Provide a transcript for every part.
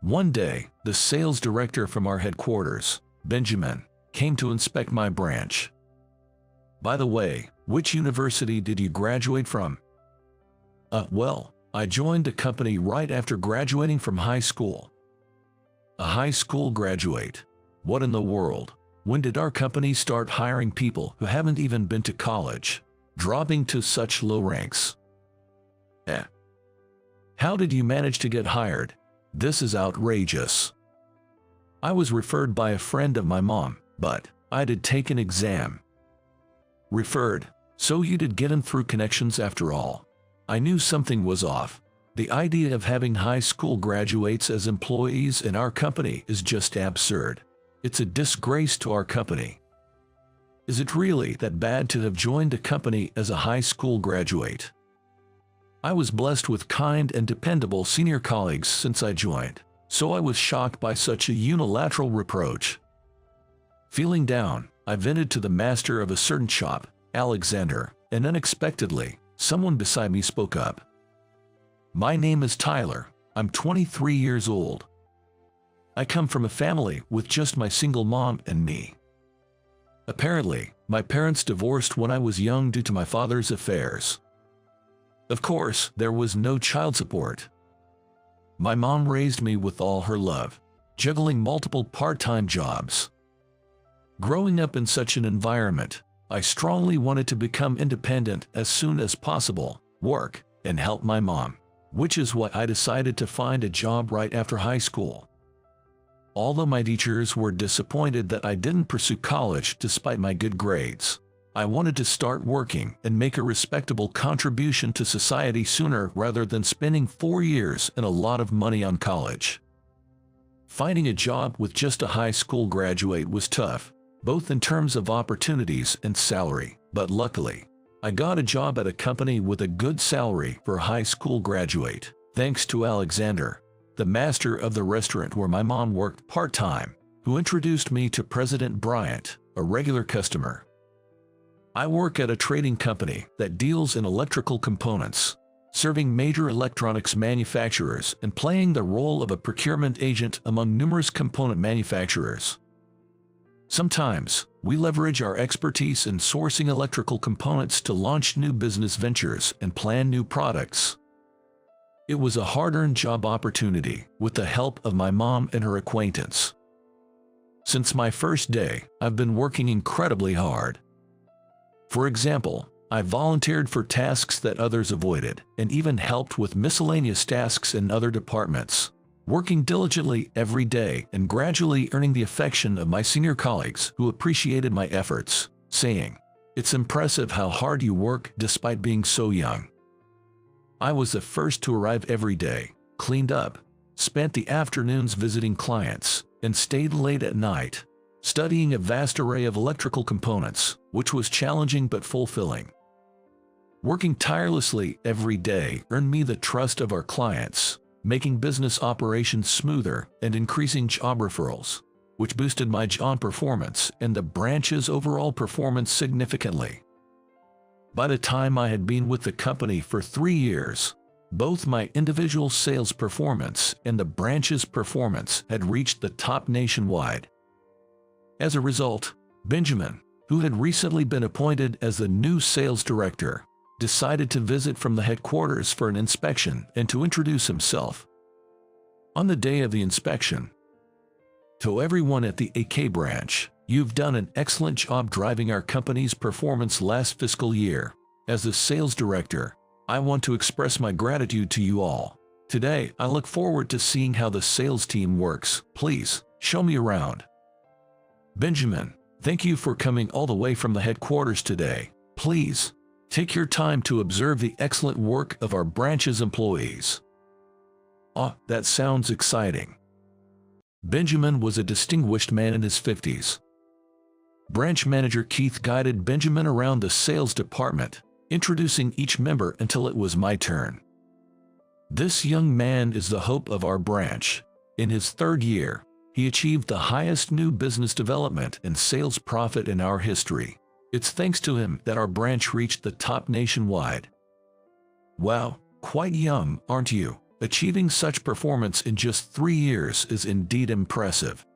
One day, the sales director from our headquarters, Benjamin, came to inspect my branch. "By the way, which university did you graduate from?" Well, I joined the company right after graduating from high school." "A high school graduate? What in the world? When did our company start hiring people who haven't even been to college, dropping to such low ranks?" "How did you manage to get hired? This is outrageous." "I was referred by a friend of my mom, but I did take an exam." "Referred? So you did get in through connections after all." I knew something was off. The idea of having high school graduates as employees in our company is just absurd. It's a disgrace to our company. "Is it really that bad to have joined a company as a high school graduate?" "I was blessed with kind and dependable senior colleagues since I joined, so I was shocked by such a unilateral reproach." Feeling down, I vented to the master of a certain shop, Alexander, and unexpectedly, someone beside me spoke up. "My name is Tyler. I'm 23 years old. I come from a family with just my single mom and me. Apparently, my parents divorced when I was young due to my father's affairs. Of course, there was no child support. My mom raised me with all her love, juggling multiple part-time jobs. Growing up in such an environment, I strongly wanted to become independent as soon as possible, work, and help my mom, which is why I decided to find a job right after high school. Although my teachers were disappointed that I didn't pursue college despite my good grades, I wanted to start working and make a respectable contribution to society sooner rather than spending 4 years and a lot of money on college. Finding a job with just a high school graduate was tough, both in terms of opportunities and salary, but luckily, I got a job at a company with a good salary for a high school graduate, thanks to Alexander, the master of the restaurant where my mom worked part-time, who introduced me to President Bryant, a regular customer. I work at a trading company that deals in electrical components, serving major electronics manufacturers and playing the role of a procurement agent among numerous component manufacturers. Sometimes, we leverage our expertise in sourcing electrical components to launch new business ventures and plan new products. It was a hard-earned job opportunity with the help of my mom and her acquaintance. Since my first day, I've been working incredibly hard. For example, I volunteered for tasks that others avoided and even helped with miscellaneous tasks in other departments, working diligently every day and gradually earning the affection of my senior colleagues who appreciated my efforts, saying, "It's impressive how hard you work despite being so young." I was the first to arrive every day, cleaned up, spent the afternoons visiting clients, and stayed late at night, studying a vast array of electrical components, which was challenging but fulfilling. Working tirelessly every day earned me the trust of our clients, making business operations smoother and increasing job referrals, which boosted my job performance and the branch's overall performance significantly. By the time I had been with the company for 3 years, both my individual sales performance and the branch's performance had reached the top nationwide. As a result, Benjamin, who had recently been appointed as the new sales director, decided to visit from the headquarters for an inspection and to introduce himself. On the day of the inspection, "To everyone at the AK branch, you've done an excellent job driving our company's performance last fiscal year. As the sales director, I want to express my gratitude to you all. Today, I look forward to seeing how the sales team works. Please, show me around." "Benjamin, thank you for coming all the way from the headquarters today. Please, take your time to observe the excellent work of our branch's employees." That sounds exciting. Benjamin was a distinguished man in his 50s. Branch manager Keith guided Benjamin around the sales department, introducing each member until it was my turn. "This young man is the hope of our branch. In his 3rd year, he achieved the highest new business development and sales profit in our history. It's thanks to him that our branch reached the top nationwide." "Wow, quite young, aren't you?" Achieving such performance in just 3 years is indeed impressive.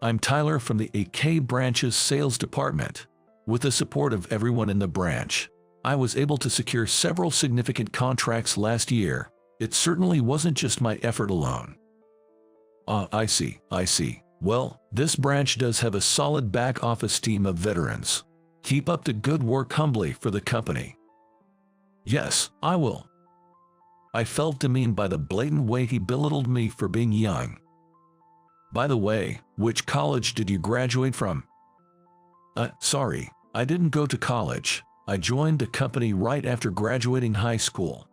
I'm Tyler from the AK branch's sales department. With the support of everyone in the branch, I was able to secure several significant contracts last year. It certainly wasn't just my effort alone. I see. Well, this branch does have a solid back office team of veterans. Keep up the good work humbly for the company. Yes, I will. I felt demeaned by the blatant way he belittled me for being young. By the way, which college did you graduate from? Sorry, I didn't go to college. I joined the company right after graduating high school.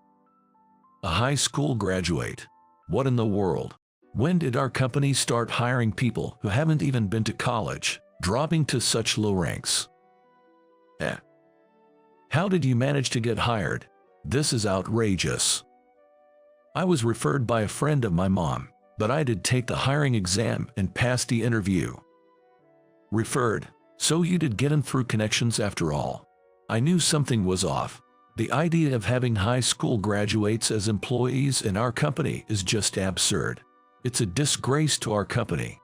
A high school graduate? What in the world? When did our company start hiring people who haven't even been to college, dropping to such low ranks? How did you manage to get hired? This is outrageous. I was referred by a friend of my mom, but I did take the hiring exam and passed the interview. Referred? So you did get in through connections after all. I knew something was off. The idea of having high school graduates as employees in our company is just absurd. It's a disgrace to our company.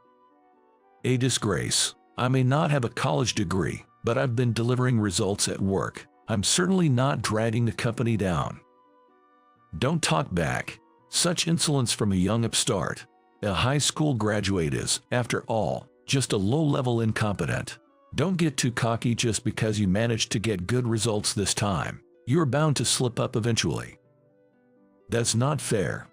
A disgrace. I may not have a college degree, but I've been delivering results at work. I'm certainly not dragging the company down. Don't talk back. Such insolence from a young upstart. A high school graduate is, after all, just a low-level incompetent. Don't get too cocky just because you managed to get good results this time. You're bound to slip up eventually. That's not fair.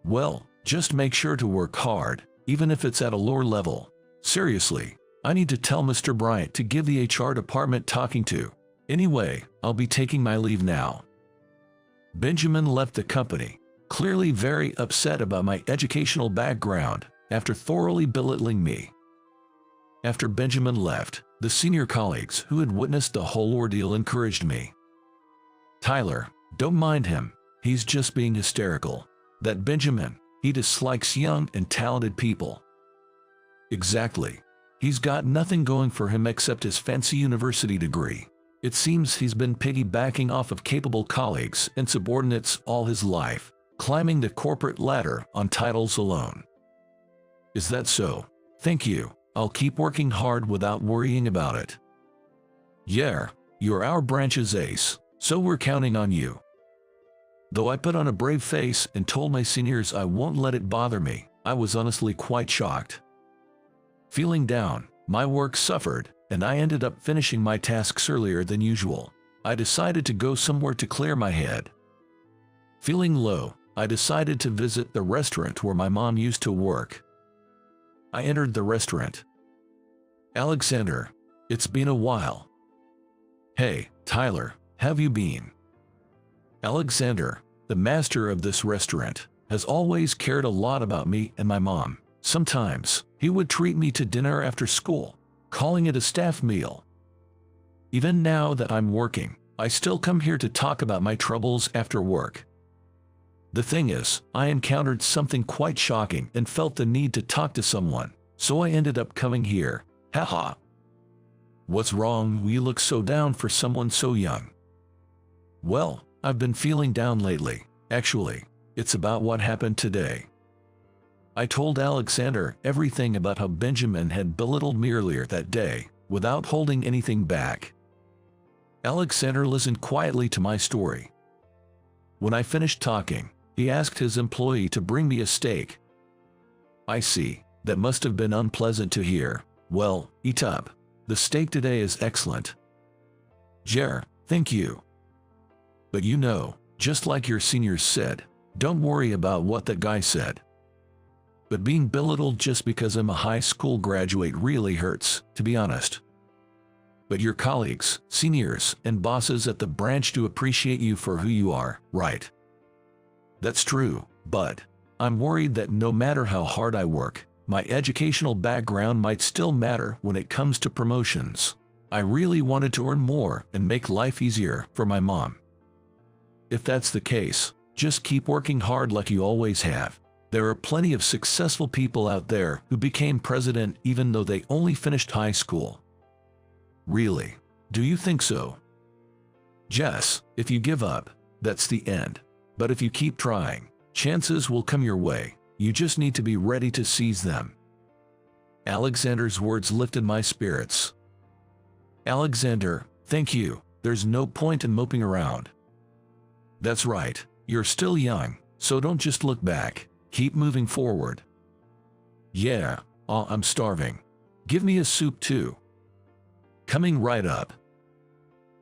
Well, just make sure to work hard, even if it's at a lower level. Seriously, I need to tell Mr. Bryant to give the HR department talking to. Anyway, I'll be taking my leave now. Benjamin left the company, clearly very upset about my educational background, after thoroughly belittling me. After Benjamin left, the senior colleagues who had witnessed the whole ordeal encouraged me. Tyler, don't mind him, he's just being hysterical. That Benjamin, he dislikes young and talented people. Exactly. He's got nothing going for him except his fancy university degree. It seems he's been piggybacking off of capable colleagues and subordinates all his life, climbing the corporate ladder on titles alone. Is that so? Thank you. I'll keep working hard without worrying about it. Yeah, you're our branch's ace, so we're counting on you. Though I put on a brave face and told my seniors I won't let it bother me, I was honestly quite shocked. Feeling down, my work suffered, and I ended up finishing my tasks earlier than usual. I decided to go somewhere to clear my head. Feeling low, I decided to visit the restaurant where my mom used to work. I entered the restaurant. Alexander, it's been a while. Hey, Tyler, have you been? Alexander, the master of this restaurant, has always cared a lot about me and my mom. Sometimes, he would treat me to dinner after school, calling it a staff meal. Even now that I'm working, I still come here to talk about my troubles after work. The thing is, I encountered something quite shocking and felt the need to talk to someone, so I ended up coming here. Haha. What's wrong? You look so down for someone so young. Well, I've been feeling down lately. Actually, it's about what happened today. I told Alexander everything about how Benjamin had belittled me earlier that day, without holding anything back. Alexander listened quietly to my story. When I finished talking, he asked his employee to bring me a steak. I see, that must have been unpleasant to hear. Well, eat up. The steak today is excellent. Jer, thank you. But you know, just like your seniors said, don't worry about what that guy said. But being belittled just because I'm a high school graduate really hurts, to be honest. But your colleagues, seniors, and bosses at the branch do appreciate you for who you are, right? That's true, but I'm worried that no matter how hard I work, my educational background might still matter when it comes to promotions. I really wanted to earn more and make life easier for my mom. If that's the case, just keep working hard like you always have. There are plenty of successful people out there who became president even though they only finished high school. Really? Do you think so? Jess, if you give up, that's the end. But if you keep trying, chances will come your way. You just need to be ready to seize them. Alexander's words lifted my spirits. Alexander, thank you. There's no point in moping around. That's right. You're still young, so don't just look back. Keep moving forward. Yeah, I'm starving. Give me a soup too. Coming right up.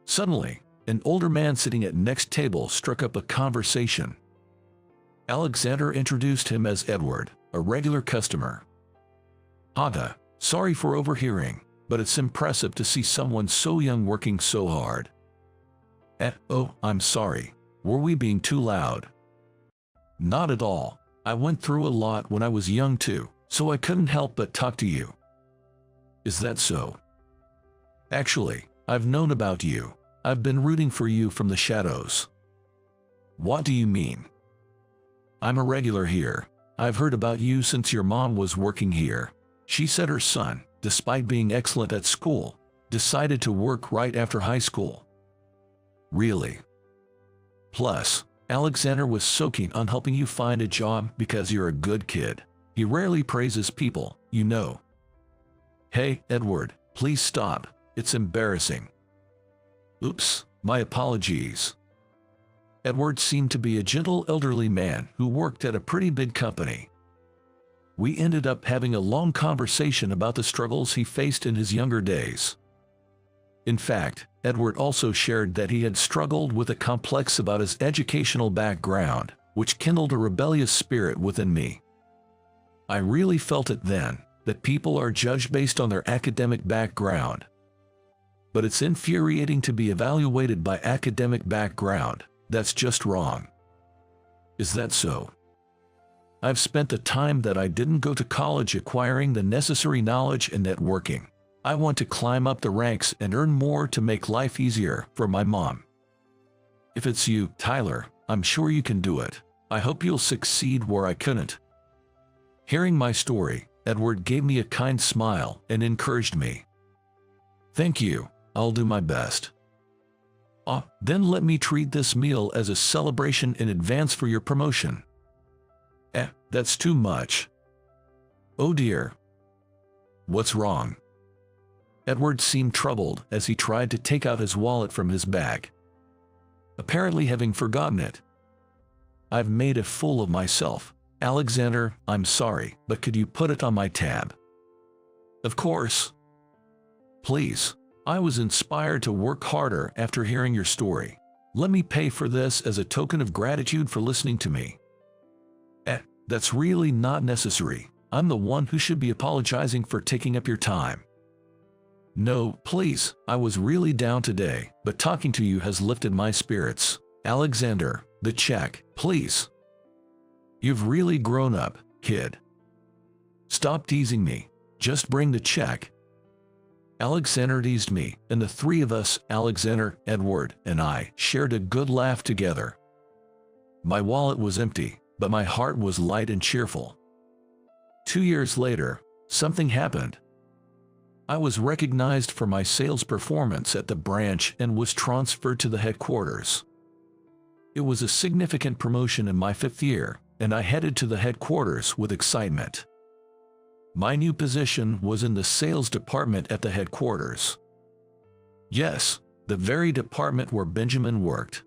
Suddenly, an older man sitting at next table struck up a conversation. Alexander introduced him as Edward, a regular customer. Aita, sorry for overhearing, but it's impressive to see someone so young working so hard. Oh, I'm sorry. Were we being too loud? Not at all. I went through a lot when I was young too, so I couldn't help but talk to you. Is that so? Actually, I've known about you. I've been rooting for you from the shadows. What do you mean? I'm a regular here. I've heard about you since your mom was working here. She said her son, despite being excellent at school, decided to work right after high school. Really? Plus, Alexander was so keen on helping you find a job because you're a good kid. He rarely praises people, you know. Hey, Edward, please stop. It's embarrassing. Oops, my apologies. Edward seemed to be a gentle elderly man who worked at a pretty big company. We ended up having a long conversation about the struggles he faced in his younger days. In fact, Edward also shared that he had struggled with a complex about his educational background, which kindled a rebellious spirit within me. I really felt it then, that people are judged based on their academic background. But it's infuriating to be evaluated by academic background. That's just wrong. Is that so? I've spent the time that I didn't go to college acquiring the necessary knowledge and networking. I want to climb up the ranks and earn more to make life easier for my mom. If it's you, Tyler, I'm sure you can do it. I hope you'll succeed where I couldn't. Hearing my story, Edward gave me a kind smile and encouraged me. Thank you, I'll do my best. Then let me treat this meal as a celebration in advance for your promotion. That's too much. Oh dear. What's wrong? Edward seemed troubled as he tried to take out his wallet from his bag, apparently having forgotten it. I've made a fool of myself. Alexander, I'm sorry, but could you put it on my tab? Of course. Please. I was inspired to work harder after hearing your story. Let me pay for this as a token of gratitude for listening to me. That's really not necessary. I'm the one who should be apologizing for taking up your time. No, please, I was really down today, but talking to you has lifted my spirits. Alexander, the check, please. You've really grown up, kid. Stop teasing me. Just bring the check. Alexander teased me, and the three of us, Alexander, Edward, and I, shared a good laugh together. My wallet was empty, but my heart was light and cheerful. 2 years later, something happened. I was recognized for my sales performance at the branch and was transferred to the headquarters. It was a significant promotion in my 5th year, and I headed to the headquarters with excitement. My new position was in the sales department at the headquarters. Yes, the very department where Benjamin worked.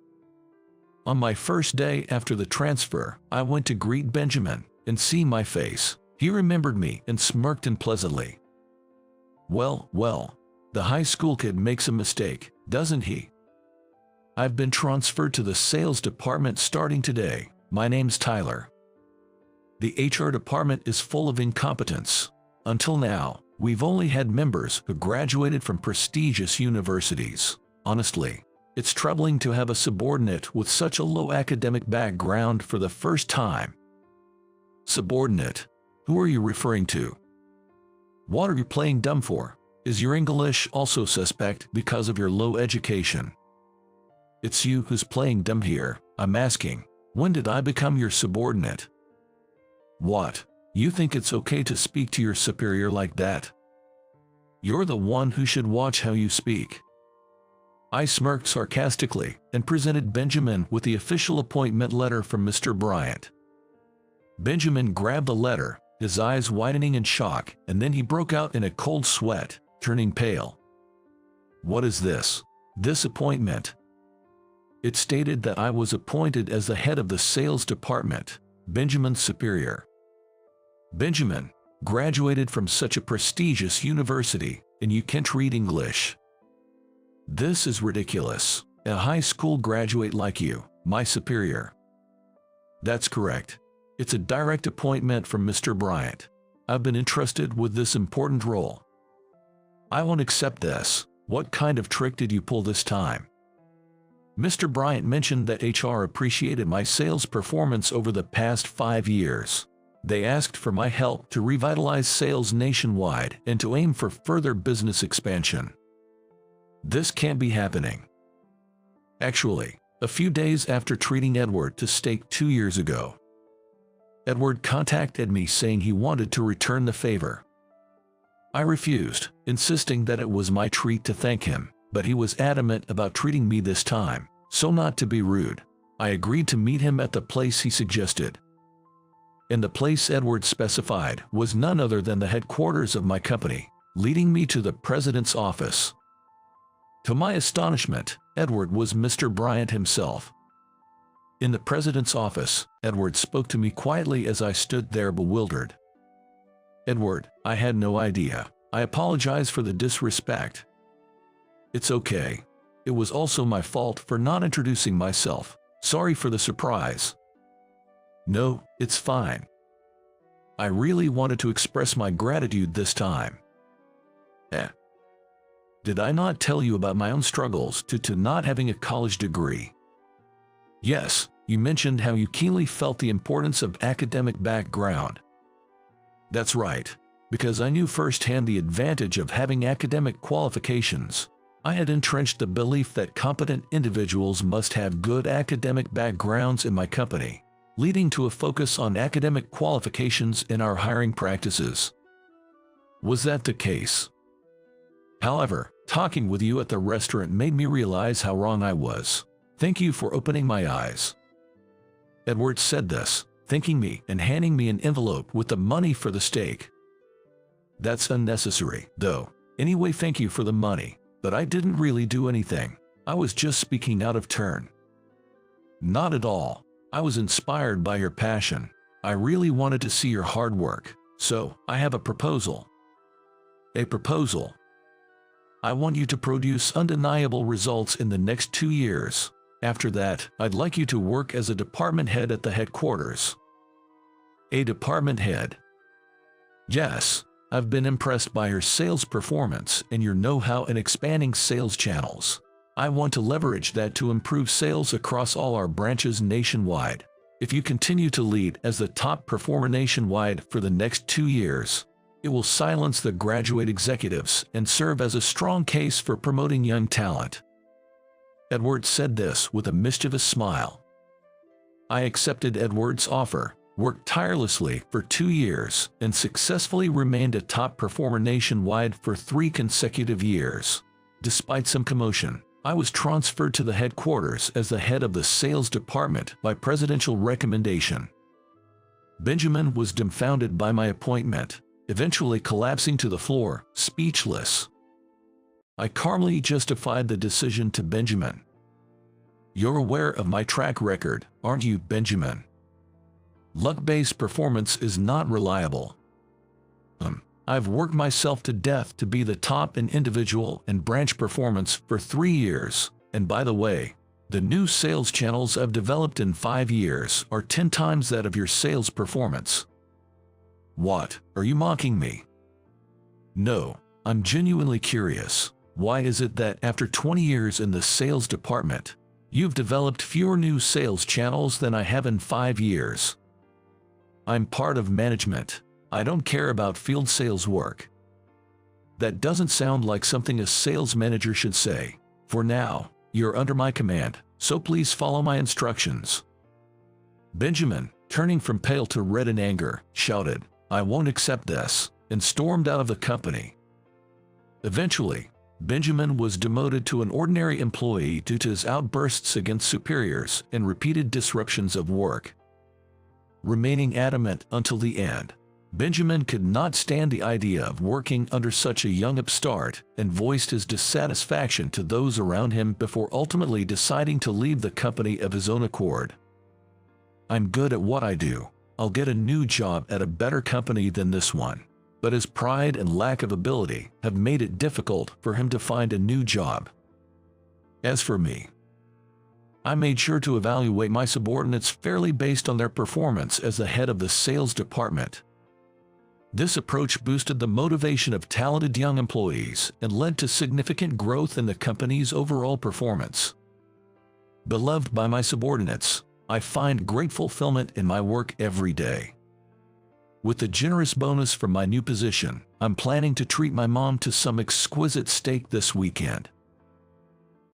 On my first day after the transfer, I went to greet Benjamin, and see my face. He remembered me and smirked pleasantly. Well, the high school kid makes a mistake, doesn't he? I've been transferred to the sales department starting today. My name's Tyler. The HR department is full of incompetence. Until now, we've only had members who graduated from prestigious universities. Honestly, it's troubling to have a subordinate with such a low academic background for the first time. Subordinate? Who are you referring to? What are you playing dumb for? Is your English also suspect because of your low education? It's you who's playing dumb here. I'm asking, when did I become your subordinate? What? You think it's okay to speak to your superior like that? You're the one who should watch how you speak. I smirked sarcastically and presented Benjamin with the official appointment letter from Mr. Bryant. Benjamin grabbed the letter, his eyes widening in shock, and then he broke out in a cold sweat, turning pale. "What is this? This appointment?" It stated that I was appointed as the head of the sales department, Benjamin's superior. Benjamin, graduated from such a prestigious university, and you can't read English. This is ridiculous. A high school graduate like you, my superior. That's correct. It's a direct appointment from Mr. Bryant. I've been entrusted with this important role. I won't accept this. What kind of trick did you pull this time? Mr. Bryant mentioned that HR appreciated my sales performance over the past 5 years. They asked for my help to revitalize sales nationwide and to aim for further business expansion. This can't be happening. Actually, a few days after treating Edward to steak 2 years ago, Edward contacted me saying he wanted to return the favor. I refused, insisting that it was my treat to thank him, but he was adamant about treating me this time, so not to be rude, I agreed to meet him at the place he suggested. And the place Edward specified was none other than the headquarters of my company, leading me to the president's office. To my astonishment, Edward was Mr. Bryant himself. In the president's office, Edward spoke to me quietly as I stood there bewildered. "Edward, I had no idea. I apologize for the disrespect." "It's okay. It was also my fault for not introducing myself. Sorry for the surprise." "No, it's fine. I really wanted to express my gratitude this time." Did I not tell you about my own struggles to not having a college degree?" "Yes, you mentioned how you keenly felt the importance of academic background." "That's right, because I knew firsthand the advantage of having academic qualifications. I had entrenched the belief that competent individuals must have good academic backgrounds in my company, leading to a focus on academic qualifications in our hiring practices." "Was that the case? However, talking with you at the restaurant made me realize how wrong I was. Thank you for opening my eyes." Edward said this, thanking me and handing me an envelope with the money for the steak. "That's unnecessary, though. Anyway, thank you for the money, but I didn't really do anything. I was just speaking out of turn." "Not at all. I was inspired by your passion. I really wanted to see your hard work, so I have a proposal." "A proposal?" "I want you to produce undeniable results in the next 2 years. After that, I'd like you to work as a department head at the headquarters." "A department head?" "Yes, I've been impressed by your sales performance and your know-how in expanding sales channels. I want to leverage that to improve sales across all our branches nationwide. If you continue to lead as the top performer nationwide for the next 2 years, it will silence the graduate executives and serve as a strong case for promoting young talent." Edward said this with a mischievous smile. I accepted Edward's offer, worked tirelessly for 2 years, and successfully remained a top performer nationwide for 3 consecutive years. Despite some commotion, I was transferred to the headquarters as the head of the sales department by presidential recommendation. Benjamin was dumbfounded by my appointment, eventually collapsing to the floor, speechless. I calmly justified the decision to Benjamin. "You're aware of my track record, aren't you, Benjamin? Luck-based performance is not reliable. I've worked myself to death to be the top in individual and branch performance for 3 years, and by the way, the new sales channels I've developed in 5 years are 10 times that of your sales performance." "What, are you mocking me?" "No, I'm genuinely curious. Why is it that after 20 years in the sales department, you've developed fewer new sales channels than I have in 5 years? I'm part of management. I don't care about field sales work." "That doesn't sound like something a sales manager should say. For now, you're under my command, so please follow my instructions." Benjamin, turning from pale to red in anger, shouted, "I won't accept this," and stormed out of the company. Eventually, Benjamin was demoted to an ordinary employee due to his outbursts against superiors and repeated disruptions of work. Remaining adamant until the end, Benjamin could not stand the idea of working under such a young upstart and voiced his dissatisfaction to those around him before ultimately deciding to leave the company of his own accord. "I'm good at what I do. I'll get a new job at a better company than this one." But his pride and lack of ability have made it difficult for him to find a new job. As for me, I made sure to evaluate my subordinates fairly based on their performance as the head of the sales department. This approach boosted the motivation of talented young employees and led to significant growth in the company's overall performance. Beloved by my subordinates, I find great fulfillment in my work every day. With the generous bonus from my new position, I'm planning to treat my mom to some exquisite steak this weekend.